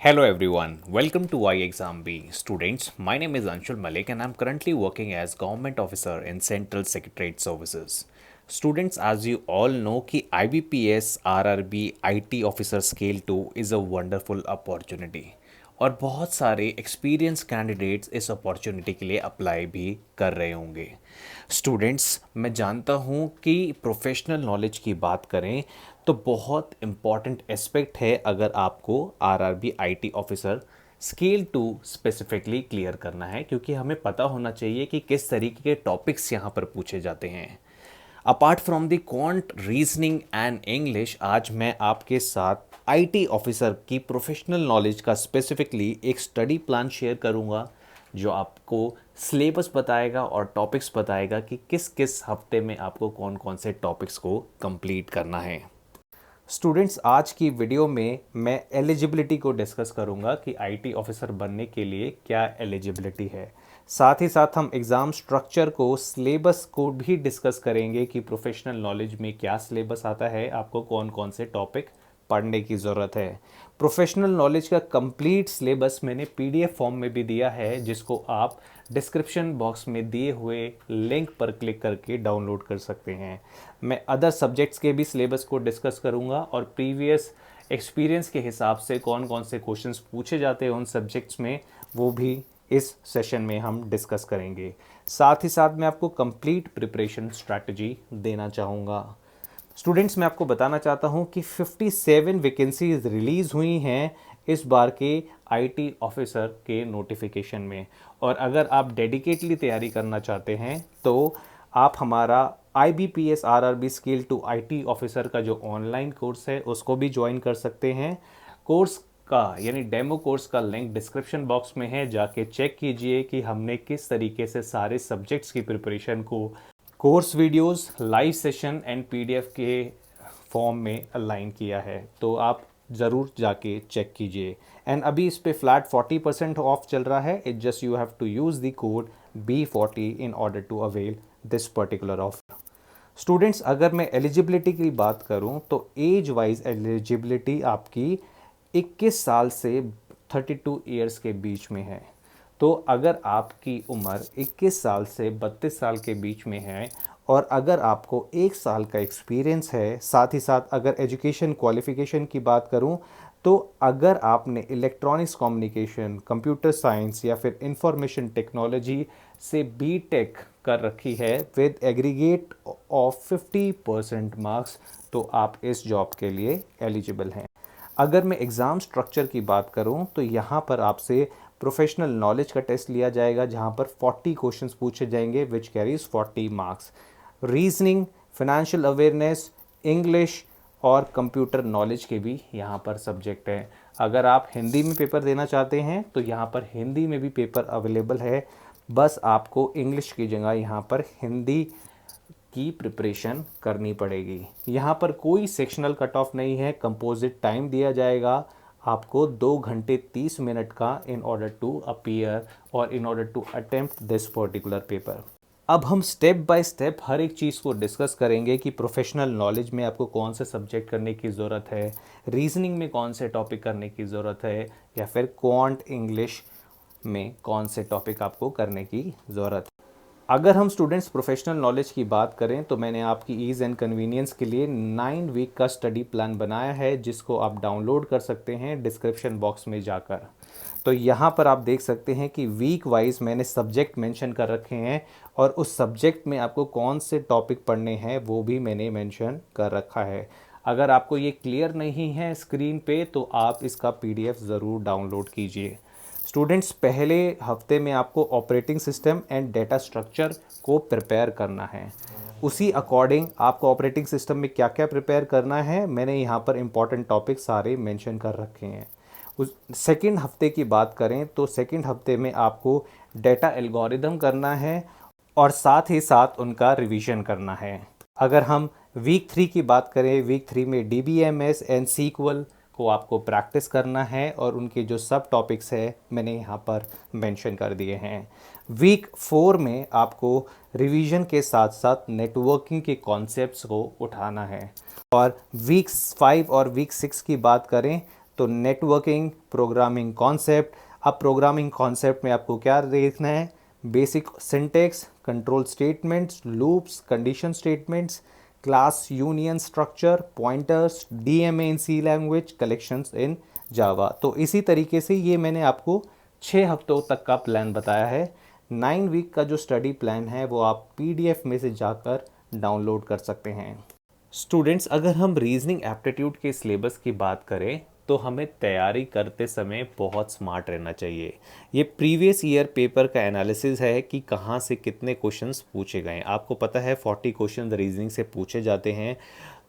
Hello everyone, welcome to iExamB. Students, my name is Anshul Malik and I'm currently working as Government Officer in Central Secretariat Services. Students, as you all know कि IBPS RRB IT Officer Scale 2 is a wonderful opportunity और बहुत सारे experience candidates इस opportunity के लिए apply भी कर रहे होंगे। स्टूडेंट्स, मैं जानता हूँ कि प्रोफेशनल नॉलेज की बात करें तो बहुत इम्पॉर्टेंट एस्पेक्ट है अगर आपको RRB IT officer scale 2 specifically clear करना है, क्योंकि हमें पता होना चाहिए कि किस तरीके के टॉपिक्स यहाँ पर पूछे जाते हैं। Apart from the quant reasoning and English, आज मैं आपके साथ आईटी ऑफिसर की प्रोफेशनल नॉलेज का स्पेसिफिकली एक स्टडी प्लान शेयर करूंगा जो आपको सिलेबस बताएगा और टॉपिक्स बताएगा कि किस किस हफ्ते में आपको कौन कौन से टॉपिक्स को कंप्लीट करना है। स्टूडेंट्स, आज की वीडियो में मैं एलिजिबिलिटी को डिस्कस करूंगा कि आईटी ऑफिसर बनने के लिए क्या एलिजिबिलिटी है। साथ ही साथ हम एग्ज़ाम स्ट्रक्चर को, सिलेबस को भी डिस्कस करेंगे कि प्रोफेशनल नॉलेज में क्या सिलेबस आता है, आपको कौन कौन से टॉपिक पढ़ने की ज़रूरत है। प्रोफेशनल नॉलेज का कंप्लीट सिलेबस मैंने पीडीएफ फॉर्म में भी दिया है, जिसको आप डिस्क्रिप्शन बॉक्स में दिए हुए लिंक पर क्लिक करके डाउनलोड कर सकते हैं। मैं अदर सब्जेक्ट्स के भी सिलेबस को डिस्कस करूंगा और प्रीवियस एक्सपीरियंस के हिसाब से कौन कौन से क्वेश्चंस पूछे जाते हैं उन सब्जेक्ट्स में, वो भी इस सेशन में हम डिस्कस करेंगे। साथ ही साथ मैं आपको कंप्लीट प्रिपरेशन स्ट्रैटेजी देना चाहूँगा। स्टूडेंट्स, मैं आपको बताना चाहता हूं कि 57 वैकेंसीज रिलीज़ हुई हैं इस बार के आईटी ऑफिसर के नोटिफिकेशन में, और अगर आप डेडिकेटली तैयारी करना चाहते हैं तो आप हमारा IBPS RRB scale 2 IT officer का जो ऑनलाइन कोर्स है उसको भी ज्वाइन कर सकते हैं। कोर्स का यानी डेमो कोर्स का लिंक डिस्क्रिप्शन बॉक्स में है, जाके चेक कीजिए कि हमने किस तरीके से सारे सब्जेक्ट्स की प्रिपरेशन को course videos, live session and PDF के फॉर्म में अलाइन किया है, तो आप ज़रूर जाके चेक कीजिए। एंड अभी इस पे फ्लैट 40% ऑफ चल रहा है। It just you have to use the code B40 in order to avail this particular offer. Students, अगर मैं एलिजिबिलिटी की बात करूं तो एज वाइज एलिजिबिलिटी आपकी 21 साल से 32 ईयर्स के बीच में है। तो अगर आपकी उम्र 21 साल से 32 साल के बीच में है और अगर आपको 1 साल का एक्सपीरियंस है, साथ ही साथ अगर एजुकेशन क्वालिफ़िकेशन की बात करूं तो अगर आपने इलेक्ट्रॉनिक्स कम्युनिकेशन, कंप्यूटर साइंस या फिर इंफॉर्मेशन टेक्नोलॉजी से बीटेक कर रखी है विद एग्रीगेट ऑफ 50% मार्क्स, तो आप इस जॉब के लिए एलिजिबल हैं। अगर मैं एग्ज़ाम स्ट्रक्चर की बात करूं तो यहाँ पर आपसे प्रोफेशनल नॉलेज का टेस्ट लिया जाएगा, जहाँ पर 40 क्वेश्चंस पूछे जाएंगे which carries 40 marks. Reasoning, financial awareness, English और कंप्यूटर नॉलेज के भी यहाँ पर सब्जेक्ट हैं। अगर आप हिंदी में पेपर देना चाहते हैं तो यहाँ पर हिंदी में भी पेपर अवेलेबल है, बस आपको इंग्लिश की जगह यहाँ पर हिंदी की प्रिपरेशन करनी पड़ेगी। यहाँ पर कोई सेक्शनल कट ऑफ नहीं है। कंपोजिट टाइम दिया जाएगा आपको 2 घंटे 30 मिनट का इन ऑर्डर टू अपीयर और in order to attempt this particular paper. अब हम स्टेप बाय स्टेप हर एक चीज़ को डिस्कस करेंगे कि प्रोफेशनल नॉलेज में आपको कौन से सब्जेक्ट करने की ज़रूरत है, रीजनिंग में कौन से टॉपिक करने की ज़रूरत है, या फिर क्वांट इंग्लिश में कौन से टॉपिक आपको करने की ज़रूरत है। अगर हम स्टूडेंट्स प्रोफेशनल नॉलेज की बात करें तो मैंने आपकी ईज़ एंड कन्वीनियंस के लिए 9 वीक का स्टडी प्लान बनाया है, जिसको आप डाउनलोड कर सकते हैं डिस्क्रिप्शन बॉक्स में जाकर। तो यहाँ पर आप देख सकते हैं कि वीक वाइज मैंने सब्जेक्ट मेंशन कर रखे हैं और उस सब्जेक्ट में आपको कौन से टॉपिक पढ़ने हैं वो भी मैंने मेंशन कर रखा है। अगर आपको ये क्लियर नहीं है स्क्रीन पे तो आप इसका PDF ज़रूर डाउनलोड कीजिए। स्टूडेंट्स, पहले हफ्ते में आपको operating system and data structure को प्रिपेयर करना है। उसी अकॉर्डिंग आपको ऑपरेटिंग सिस्टम में क्या क्या प्रिपेयर करना है मैंने यहाँ पर इंपॉर्टेंट टॉपिक सारे मेंशन कर रखे हैं। उस सेकंड हफ्ते की बात करें तो सेकंड हफ्ते में आपको डेटा एल्गोरिदम करना है और साथ ही साथ उनका रिवीजन करना है। अगर हम वीक 3 की बात करें, वीक 3 में DBMS एंड SQL को आपको प्रैक्टिस करना है और उनके जो सब टॉपिक्स है मैंने यहाँ पर मेंशन कर दिए हैं। वीक 4 में आपको रिवीजन के साथ साथ नेटवर्किंग के कॉन्सेप्ट्स को उठाना है। और वीक 5 और वीक 6 की बात करें तो नेटवर्किंग, प्रोग्रामिंग कॉन्सेप्ट। अब प्रोग्रामिंग कॉन्सेप्ट में आपको क्या देखना है, basic syntax, control statements, loops, condition statements, class union structure, pointers, DMA in C language, collections in Java. तो इसी तरीके से ये मैंने आपको 6 हफ्तों तक का प्लान बताया है। 9 वीक का जो स्टडी प्लान है वो आप पीडीएफ में से जाकर डाउनलोड कर सकते हैं। स्टूडेंट्स, अगर हम रीजनिंग एप्टीट्यूड के सिलेबस की बात करें तो हमें तैयारी करते समय बहुत स्मार्ट रहना चाहिए। ये प्रीवियस ईयर पेपर का एनालिसिस है कि कहाँ से कितने क्वेश्चंस पूछे गए। आपको पता है 40 क्वेश्चन रीजनिंग से पूछे जाते हैं।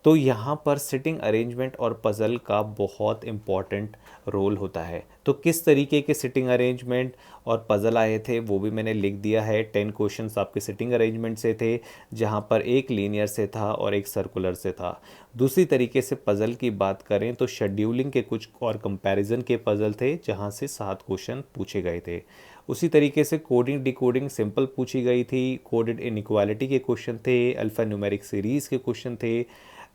तो यहाँ पर सिटिंग अरेंजमेंट और पज़ल का बहुत इम्पॉर्टेंट रोल होता है। तो किस तरीके के सिटिंग अरेंजमेंट और पज़ल आए थे वो भी मैंने लिख दिया है। 10 क्वेश्चंस आपके सिटिंग अरेंजमेंट से थे, जहाँ पर एक लीनियर से था और एक सर्कुलर से था। दूसरी तरीके से पज़ल की बात करें तो शेड्यूलिंग के कुछ और कंपैरिजन के पज़ल थे, जहाँ से 7 क्वेश्चन पूछे गए थे। उसी तरीके से कोडिंग डिकोडिंग सिंपल पूछी गई थी, कोडेड इनइक्वालिटी के क्वेश्चन थे, अल्फ़ा न्यूमेरिक सीरीज़ के क्वेश्चन थे,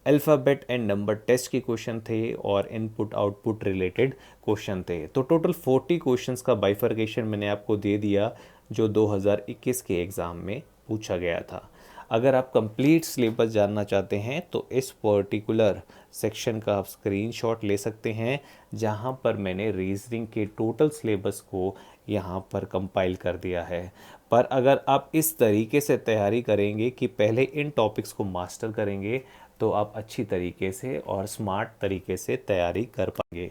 अल्फ़ाबेट एंड नंबर टेस्ट के क्वेश्चन थे और इनपुट आउटपुट रिलेटेड क्वेश्चन थे। तो टोटल 40 क्वेश्चंस का बाइफर्केशन मैंने आपको दे दिया जो 2021 के एग्ज़ाम में पूछा गया था। अगर आप कंप्लीट सिलेबस जानना चाहते हैं तो इस पर्टिकुलर सेक्शन का आप स्क्रीनशॉट ले सकते हैं, जहां पर मैंने रीजनिंग के टोटल सिलेबस को यहां पर कंपाइल कर दिया है। पर अगर आप इस तरीके से तैयारी करेंगे कि पहले इन टॉपिक्स को मास्टर करेंगे तो आप अच्छी तरीके से और स्मार्ट तरीके से तैयारी कर पाएंगे।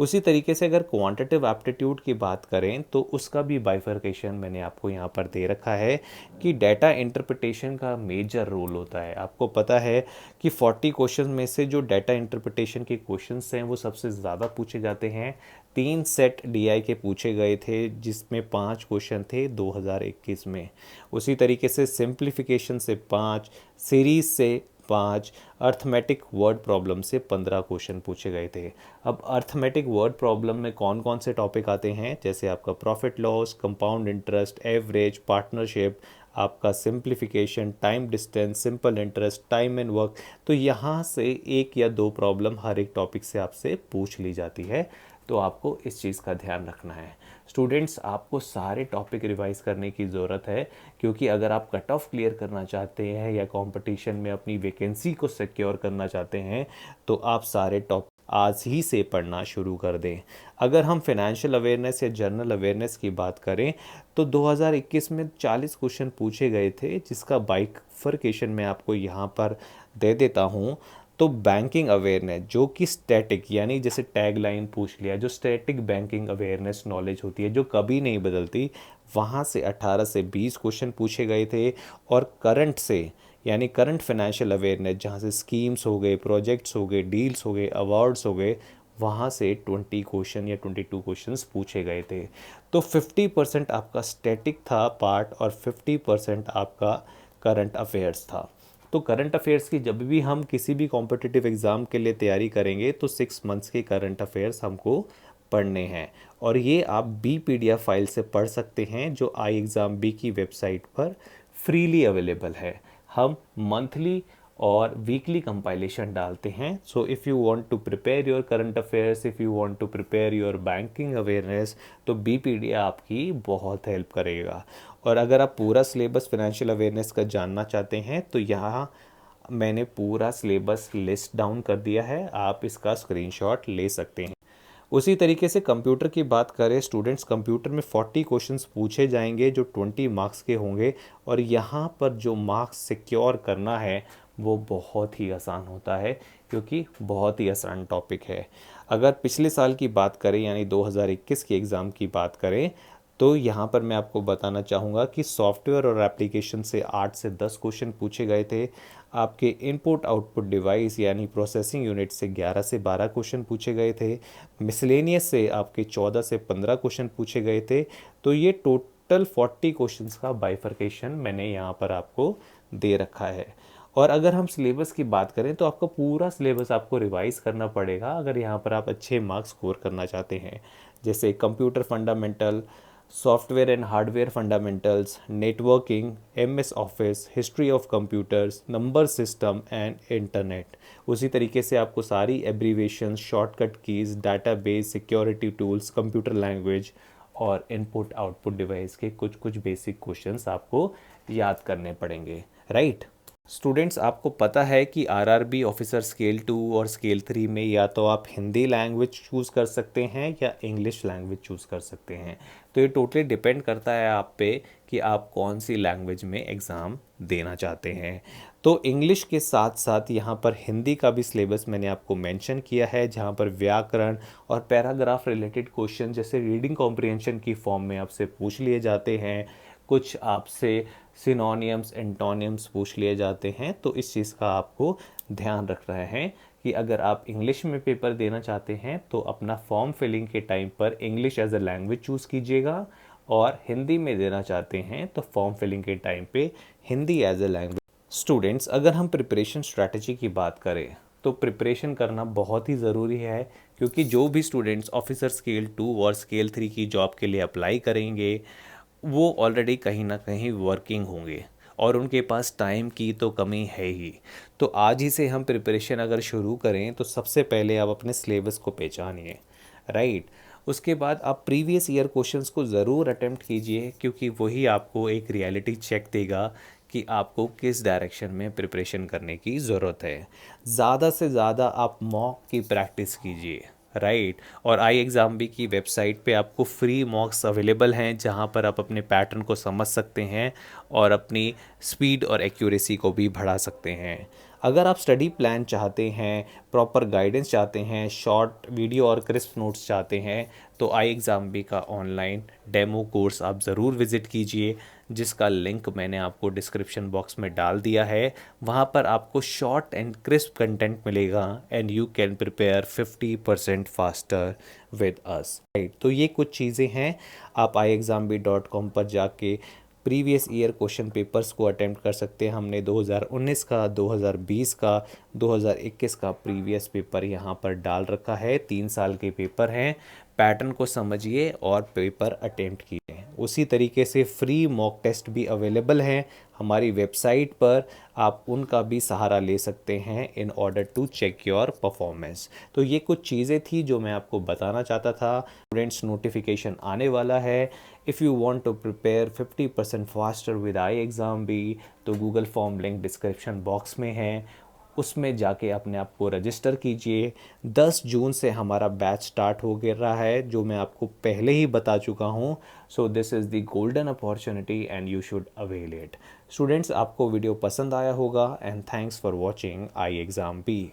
उसी तरीके से अगर क्वांटिटेटिव एप्टीट्यूड की बात करें तो उसका भी बाइफर्केशन मैंने आपको यहाँ पर दे रखा है कि डेटा इंटरप्रिटेशन का मेजर रोल होता है। आपको पता है कि 40 क्वेश्चन में से जो डेटा इंटरप्रिटेशन के क्वेश्चंस हैं वो सबसे ज़्यादा पूछे जाते हैं। 3 सेट डीआई के पूछे गए थे, जिसमें 5 क्वेश्चन थे 2021 में। उसी तरीके से सिंप्लीफिकेशन से 5, सीरीज से 5, अर्थमेटिक वर्ड प्रॉब्लम से 15 क्वेश्चन पूछे गए थे। अब अर्थमेटिक वर्ड प्रॉब्लम में कौन कौन से टॉपिक आते हैं, जैसे आपका profit loss, compound interest, average, partnership, आपका simplification, time distance, simple interest, time and work. तो यहाँ से 1 या 2 प्रॉब्लम हर एक टॉपिक से आपसे पूछ ली जाती है। तो आपको इस चीज़ का ध्यान रखना है। स्टूडेंट्स, आपको सारे टॉपिक रिवाइज करने की ज़रूरत है, क्योंकि अगर आप कट ऑफ क्लियर करना चाहते हैं या कंपटीशन में अपनी वैकेंसी को सिक्योर करना चाहते हैं तो आप सारे टॉपिक आज ही से पढ़ना शुरू कर दें। अगर हम फाइनेंशियल अवेयरनेस या जनरल अवेयरनेस की बात करें तो 2021 में 40 क्वेश्चन पूछे गए थे, जिसका बाइफर्केशन मैं आपको यहाँ पर दे देता हूँ। तो बैंकिंग अवेयरनेस जो कि स्टैटिक, यानी जैसे टैग लाइन पूछ लिया, जो स्टैटिक बैंकिंग अवेयरनेस नॉलेज होती है जो कभी नहीं बदलती, वहाँ से 18 से 20 क्वेश्चन पूछे गए थे। और करंट से, यानी करंट फाइनेंशियल अवेयरनेस, जहाँ से स्कीम्स हो गए, प्रोजेक्ट्स हो गए, डील्स हो गए, अवार्ड्स हो गए, वहाँ से 20 क्वेश्चन या 22 क्वेश्चंस पूछे गए थे। तो 50% आपका स्टैटिक था पार्ट और 50% आपका करंट अफेयर्स था। तो करंट अफेयर्स की जब भी हम किसी भी कॉम्पिटिटिव एग्ज़ाम के लिए तैयारी करेंगे तो 6 मंथ्स के करंट अफेयर्स हमको पढ़ने हैं, और ये आप BPDF फाइल से पढ़ सकते हैं जो iExamB की वेबसाइट पर फ्रीली अवेलेबल है। हम मंथली और वीकली कंपाइलेशन डालते हैं। So if you want to prepare your current affairs, if you want to prepare your banking awareness, तो BPDF आपकी बहुत हेल्प करेगा। और अगर आप पूरा सिलेबस फाइनेंशियल अवेयरनेस का जानना चाहते हैं तो यहाँ मैंने पूरा सिलेबस लिस्ट डाउन कर दिया है, आप इसका स्क्रीनशॉट ले सकते हैं। उसी तरीके से कंप्यूटर की बात करें स्टूडेंट्स, कंप्यूटर में 40 क्वेश्चंस पूछे जाएंगे जो 20 मार्क्स के होंगे, और यहाँ पर जो मार्क्स सिक्योर करना है वो बहुत ही आसान होता है, क्योंकि बहुत ही आसान टॉपिक है। अगर पिछले साल की बात करें यानी 2021 के एग्ज़ाम की बात करें तो यहाँ पर मैं आपको बताना चाहूँगा कि सॉफ्टवेयर और एप्लीकेशन से 8 से 10 क्वेश्चन पूछे गए थे। आपके इनपुट आउटपुट डिवाइस यानी प्रोसेसिंग यूनिट से 11 से 12 क्वेश्चन पूछे गए थे। मिसलेनियस से आपके 14 से 15 क्वेश्चन पूछे गए थे। तो ये टोटल 40 क्वेश्चंस का बाइफर्केशन मैंने यहाँ पर आपको दे रखा है। और अगर हम सिलेबस की बात करें तो आपका पूरा सिलेबस आपको रिवाइज करना पड़ेगा अगर यहाँ पर आप अच्छे मार्क्स स्कोर करना चाहते हैं। जैसे computer fundamental, software and hardware fundamentals, networking, MS office, history of computers, number system and internet. उसी तरीके से आपको सारी abbreviation, shortcut keys, database, security tools, computer language और इनपुट आउटपुट डिवाइस के कुछ कुछ बेसिक क्वेश्चंस आपको याद करने पड़ेंगे, राइट। स्टूडेंट्स, आपको पता है कि RRB ऑफिसर स्केल 2 और स्केल 3 में या तो आप हिंदी लैंग्वेज चूज़ कर सकते हैं या इंग्लिश लैंग्वेज चूज़ कर सकते हैं। तो ये टोटली डिपेंड करता है आप पे कि आप कौन सी लैंग्वेज में एग्ज़ाम देना चाहते हैं। तो इंग्लिश के साथ साथ यहाँ पर हिंदी का भी सिलेबस मैंने आपको मेंशन किया है, जहाँ पर व्याकरण और पैराग्राफ रिलेटेड क्वेश्चन जैसे रीडिंग कॉम्प्रिहेंशन की फॉर्म में आपसे पूछ लिए जाते हैं, कुछ आपसे सिनोनियम्स एंटोनियम्स पूछ लिए जाते हैं। तो इस चीज़ का आपको ध्यान रख रहे हैं कि अगर आप इंग्लिश में पेपर देना चाहते हैं तो अपना फॉर्म फिलिंग के टाइम पर English as a language choose कीजिएगा, और हिंदी में देना चाहते हैं तो फॉर्म फिलिंग के टाइम पे Hindi as a language. Students, अगर हम प्रिपरेशन स्ट्रैटेजी की बात करें तो प्रिपरेशन करना बहुत ही ज़रूरी है, क्योंकि जो भी स्टूडेंट्स ऑफिसर स्केल 2 और स्केल 3 की जॉब के लिए अप्लाई करेंगे वो ऑलरेडी कहीं ना कहीं वर्किंग होंगे और उनके पास टाइम की तो कमी है ही। तो आज ही से हम प्रिपरेशन अगर शुरू करें तो सबसे पहले आप अपने सिलेबस को पहचानिए, राइट। उसके बाद आप प्रीवियस ईयर क्वेश्चंस को ज़रूर अटेम्प्ट कीजिए, क्योंकि वही आपको एक रियलिटी चेक देगा कि आपको किस डायरेक्शन में प्रिपरेशन करने की ज़रूरत है। ज़्यादा से ज़्यादा आप मॉक की प्रैक्टिस कीजिए, राइट। और आई एग्ज़ाम बी की वेबसाइट पे आपको फ्री मॉक्स अवेलेबल हैं, जहाँ पर आप अपने पैटर्न को समझ सकते हैं और अपनी स्पीड और एक्यूरेसी को भी बढ़ा सकते हैं। अगर आप स्टडी प्लान चाहते हैं, प्रॉपर गाइडेंस चाहते हैं, शॉर्ट वीडियो और क्रिस्प नोट्स चाहते हैं, तो आई एग्ज़ाम बी का ऑनलाइन डेमो कोर्स आप ज़रूर विज़िट कीजिए, जिसका लिंक मैंने आपको डिस्क्रिप्शन बॉक्स में डाल दिया है। वहाँ पर आपको शॉर्ट एंड क्रिस्प कंटेंट मिलेगा and you can prepare 50% faster with us, right. तो ये कुछ चीज़ें हैं, आप iexambee.com पर जाके प्रीवियस ईयर क्वेश्चन पेपर्स को अटेम्प्ट कर सकते हैं। हमने 2019 का, 2020 का, 2021 का प्रीवियस पेपर यहाँ पर डाल रखा है। 3 साल के पेपर हैं। पैटर्न को समझिए और पेपर अटेम्प्ट कीजिए। उसी तरीके से फ्री मॉक टेस्ट भी अवेलेबल हैं हमारी वेबसाइट पर, आप उनका भी सहारा ले सकते हैं in order to check your performance. तो ये कुछ चीज़ें थी जो मैं आपको बताना चाहता था। स्टूडेंट्स, नोटिफिकेशन आने वाला है। If you want to prepare 50% faster with I exam B, तो Google form link description box में है, उसमें जाके अपने आप को रजिस्टर कीजिए। 10 जून से हमारा बैच स्टार्ट हो गया रहा है, जो मैं आपको पहले ही बता चुका हूँ। So this is the golden opportunity and you should avail it. Students, आपको वीडियो पसंद आया होगा and thanks for watching I exam B.